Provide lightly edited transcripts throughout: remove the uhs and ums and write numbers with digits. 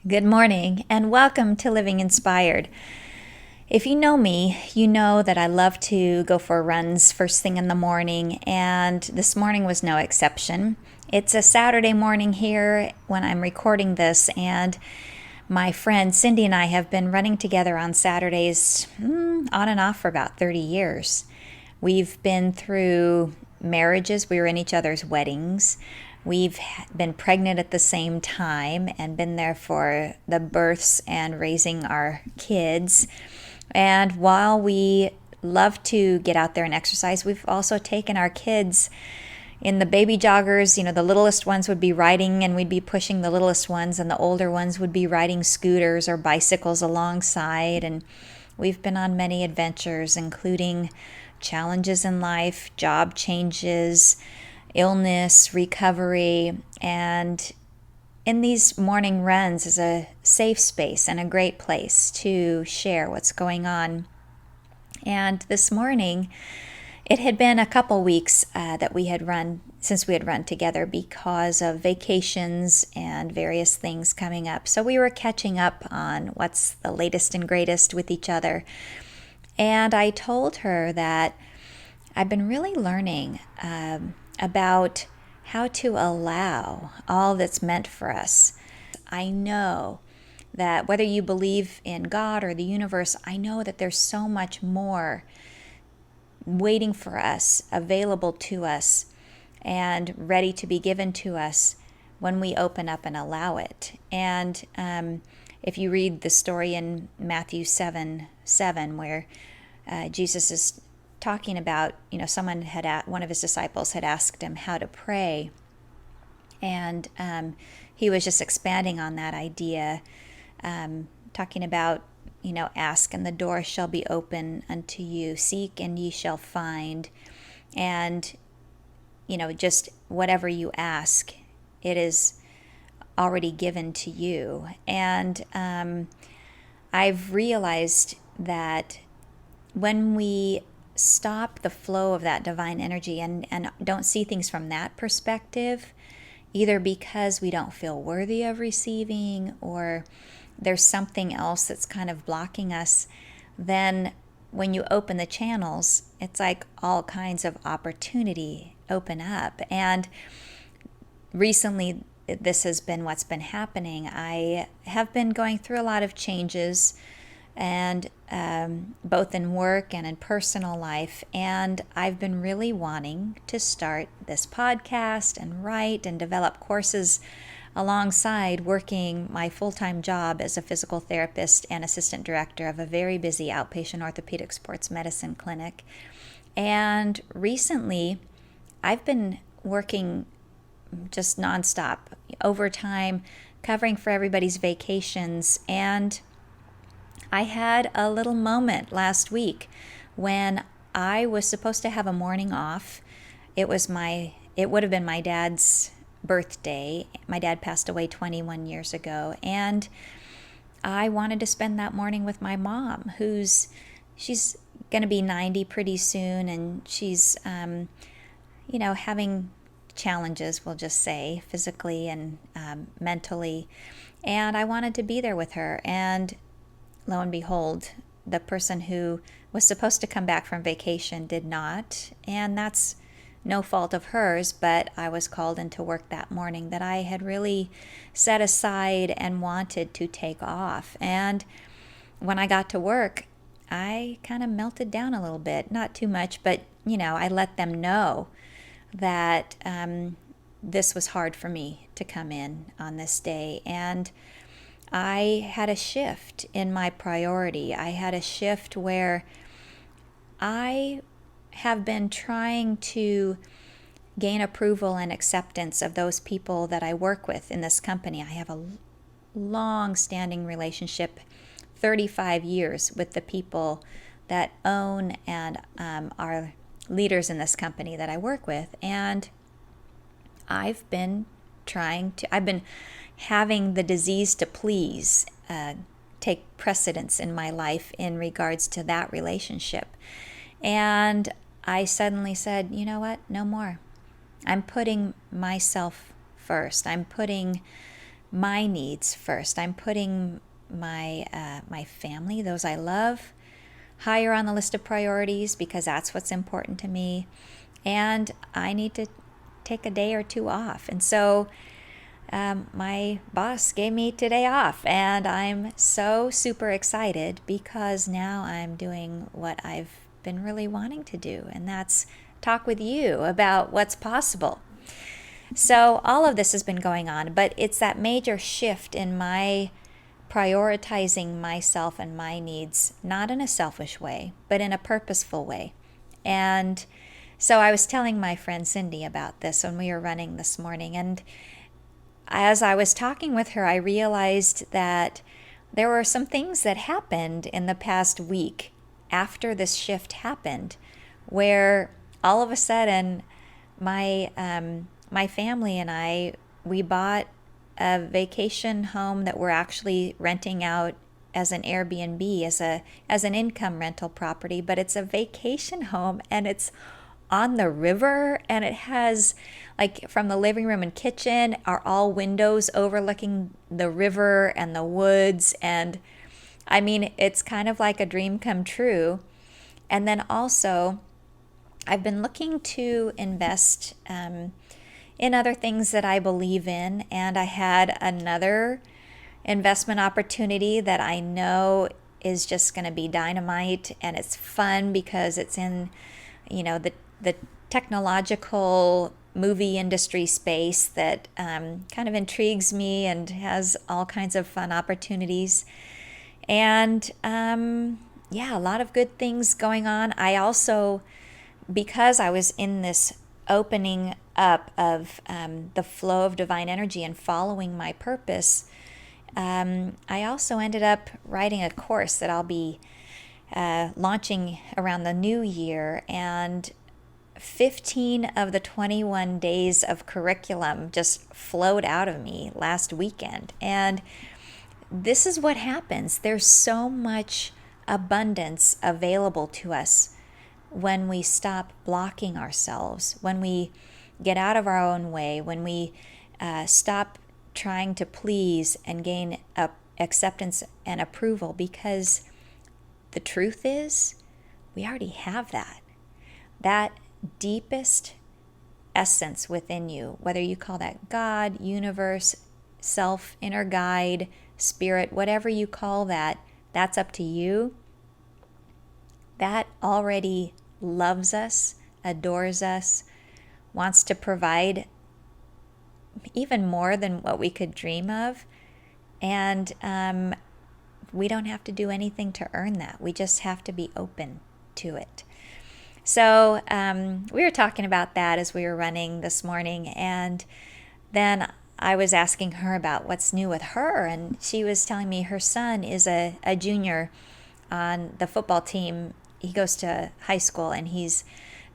Good morning and welcome to Living Inspired. If you know me, you know that I love to go for runs first thing in the morning, and this morning was no exception. It's a Saturday morning here when I'm recording this, and my friend Cindy and I have been running together on Saturdays on and off for about 30 years. We've been through marriages, we were in each other's weddings. We've been pregnant at the same time and been there for the births and raising our kids. And while we love to get out there and exercise, we've also taken our kids in the baby joggers. The littlest ones would be riding and we'd be pushing the littlest ones, and the older ones would be riding scooters or bicycles alongside. And we've been on many adventures, including challenges in life, job changes, illness, recovery, and in these morning runs is a safe space and a great place to share what's going on. And this morning, it had been a couple weeks that we had run since we had run together because of vacations and various things coming up. So we were catching up on what's the latest and greatest with each other. And I told her that I've been really learning about how to allow all that's meant for us. I know that whether you believe in God or the universe, I know that there's so much more waiting for us, available to us, and ready to be given to us when we open up and allow it. And if you read the story in Matthew 7:7, where Jesus is talking about, one of his disciples had asked him how to pray, and he was just expanding on that idea, talking about, ask and the door shall be open unto you, seek and ye shall find, and just whatever you ask, it is already given to you. And I've realized that when we stop the flow of that divine energy and don't see things from that perspective, either because we don't feel worthy of receiving or there's something else that's kind of blocking us, then when you open the channels, it's like all kinds of opportunity open up. And recently, this has been what's been happening. I have been going through a lot of changes, and both in work and in personal life. And I've been really wanting to start this podcast and write and develop courses alongside working my full-time job as a physical therapist and assistant director of a very busy outpatient orthopedic sports medicine clinic. And recently, I've been working just nonstop, overtime, covering for everybody's vacations. And I had a little moment last week when I was supposed to have a morning off. It would have been my dad's birthday. My dad passed away 21 years ago, and I wanted to spend that morning with my mom, she's going to be 90 pretty soon, and she's having challenges, we'll just say, physically and mentally. And I wanted to be there with her. And lo and behold, the person who was supposed to come back from vacation did not. And that's no fault of hers, but I was called into work that morning that I had really set aside and wanted to take off. And when I got to work, I kind of melted down a little bit. Not too much, but, I let them know that this was hard for me to come in on this day. And I had a shift in my priority. I had a shift where I have been trying to gain approval and acceptance of those people that I work with in this company. I have a long-standing relationship, 35 years, with the people that own and are leaders in this company that I work with. And I've been having the disease to please take precedence in my life in regards to that relationship. And I suddenly said, you know what? No more. I'm putting myself first. I'm putting my needs first. I'm putting my family, those I love, higher on the list of priorities because that's what's important to me. And I need to take a day or two off. And so my boss gave me today off, and I'm so super excited because now I'm doing what I've been really wanting to do, and that's talk with you about what's possible. So all of this has been going on, but it's that major shift in my prioritizing myself and my needs, not in a selfish way, but in a purposeful way. And so I was telling my friend Cindy about this when we were running this morning, and as I was talking with her, I realized that there were some things that happened in the past week after this shift happened, where all of a sudden my family and we bought a vacation home that we're actually renting out as an Airbnb, as an income rental property, but it's a vacation home and it's on the river, and it has, like, from the living room and kitchen are all windows overlooking the river and the woods. And I mean, it's kind of like a dream come true. And then also, I've been looking to invest in other things that I believe in, and I had another investment opportunity that I know is just going to be dynamite, and it's fun because it's in, the technological movie industry space that kind of intrigues me and has all kinds of fun opportunities. And a lot of good things going on. I also, because I was in this opening up of the flow of divine energy and following my purpose, I also ended up writing a course that I'll be launching around the new year, and 15 of the 21 days of curriculum just flowed out of me last weekend. And this is what happens. There's so much abundance available to us when we stop blocking ourselves, when we get out of our own way, when we stop trying to please and gain acceptance and approval, because the truth is we already have that deepest essence within you, whether you call that God, universe, self, inner guide, spirit, whatever you call that, that's up to you. That already loves us, adores us, wants to provide even more than what we could dream of. And we don't have to do anything to earn that. We just have to be open to it. So we were talking about that as we were running this morning, and then I was asking her about what's new with her, and she was telling me her son is a junior on the football team. He goes to high school, and he's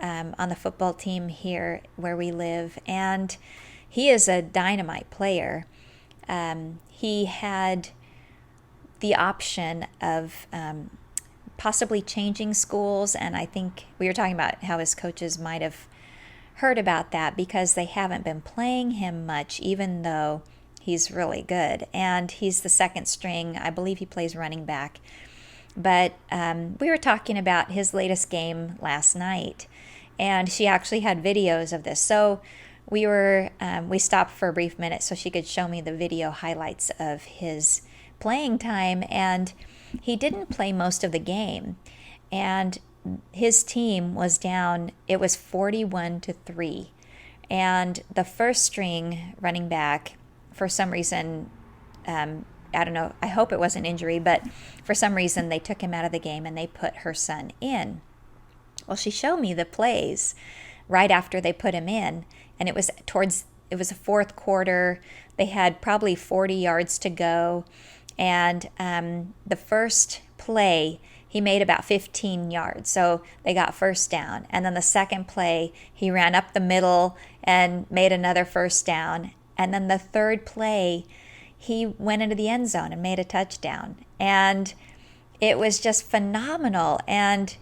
on the football team here where we live, and he is a dynamite player. He had the option of possibly changing schools, and I think we were talking about how his coaches might have heard about that because they haven't been playing him much, even though he's really good. And he's the second string. I believe he plays running back. But we were talking about his latest game last night, and she actually had videos of this. So we stopped for a brief minute so she could show me the video highlights of his playing time, and he didn't play most of the game, and his team was down. It was 41-3, and the first string running back, for some reason, I don't know, I hope it wasn't injury, but for some reason they took him out of the game and they put her son in. Well, she showed me the plays right after they put him in, and it was a fourth quarter. They had probably 40 yards to go, and the first play he made about 15 yards, so they got first down. And then the second play, he ran up the middle and made another first down. And then the third play, he went into the end zone and made a touchdown. And it was just phenomenal. And,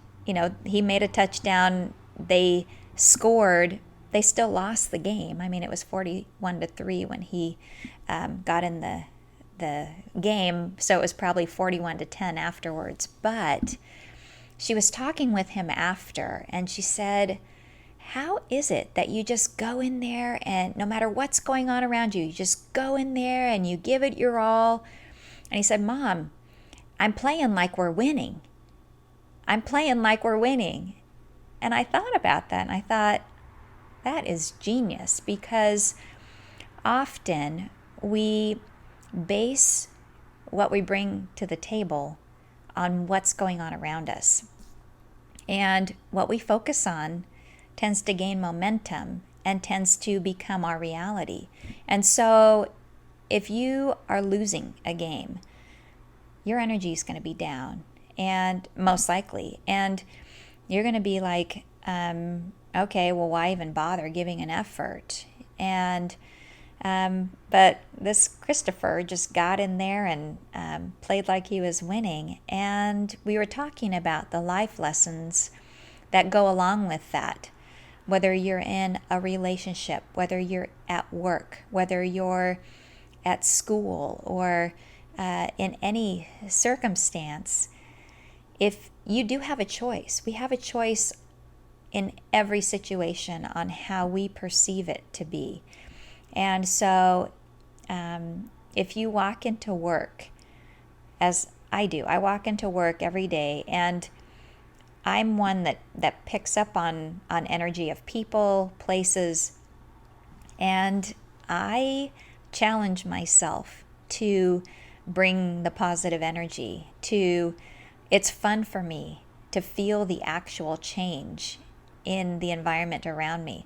he made a touchdown. They scored they still lost the game. I mean, it was 41-3 when he got in the game, so it was probably 41-10 afterwards. But she was talking with him after, and she said, how is it that you just go in there and no matter what's going on around you, you just go in there and you give it your all? And he said, Mom, I'm playing like we're winning. I'm playing like we're winning. And I thought about that, and I thought, that is genius, because often we base what we bring to the table on what's going on around us. And what we focus on tends to gain momentum and tends to become our reality. And so if you are losing a game, your energy is going to be down, and most likely. And you're going to be like, okay, well, why even bother giving an effort? And but this Christopher just got in there and played like he was winning. And we were talking about the life lessons that go along with that. Whether you're in a relationship, whether you're at work, whether you're at school, or in any circumstance, if you do have a choice, we have a choice in every situation on how we perceive it to be. And so if you walk into work, as I do, I walk into work every day, and I'm one that picks up on energy of people, places, and I challenge myself to bring the positive energy. It's fun for me to feel the actual change in the environment around me.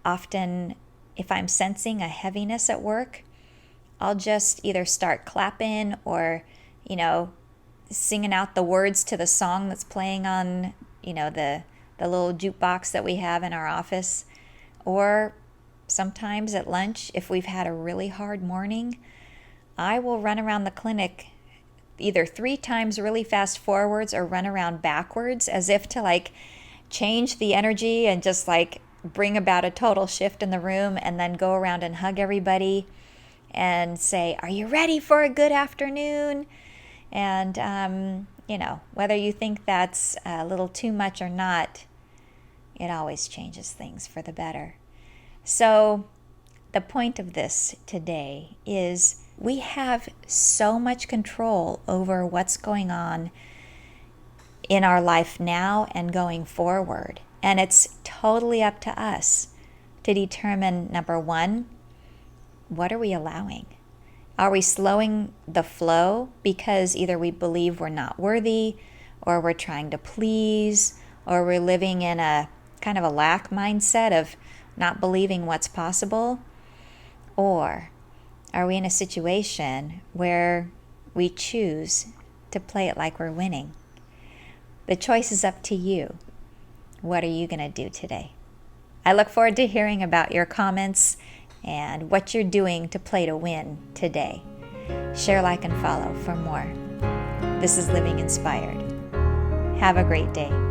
Often, if I'm sensing a heaviness at work, I'll just either start clapping or, singing out the words to the song that's playing on, the little jukebox that we have in our office. Or sometimes at lunch, if we've had a really hard morning, I will run around the clinic either 3 times really fast forwards or run around backwards, as if to change the energy and just bring about a total shift in the room, and then go around and hug everybody and say, are you ready for a good afternoon? And, whether you think that's a little too much or not, it always changes things for the better. So the point of this today is we have so much control over what's going on in our life now and going forward. And it's totally up to us to determine, number one, what are we allowing? Are we slowing the flow because either we believe we're not worthy, or we're trying to please, or we're living in a kind of a lack mindset of not believing what's possible? Or are we in a situation where we choose to play it like we're winning? The choice is up to you. What are you going to do today? I look forward to hearing about your comments and what you're doing to play to win today. Share, like, and follow for more. This is Living Inspired. Have a great day.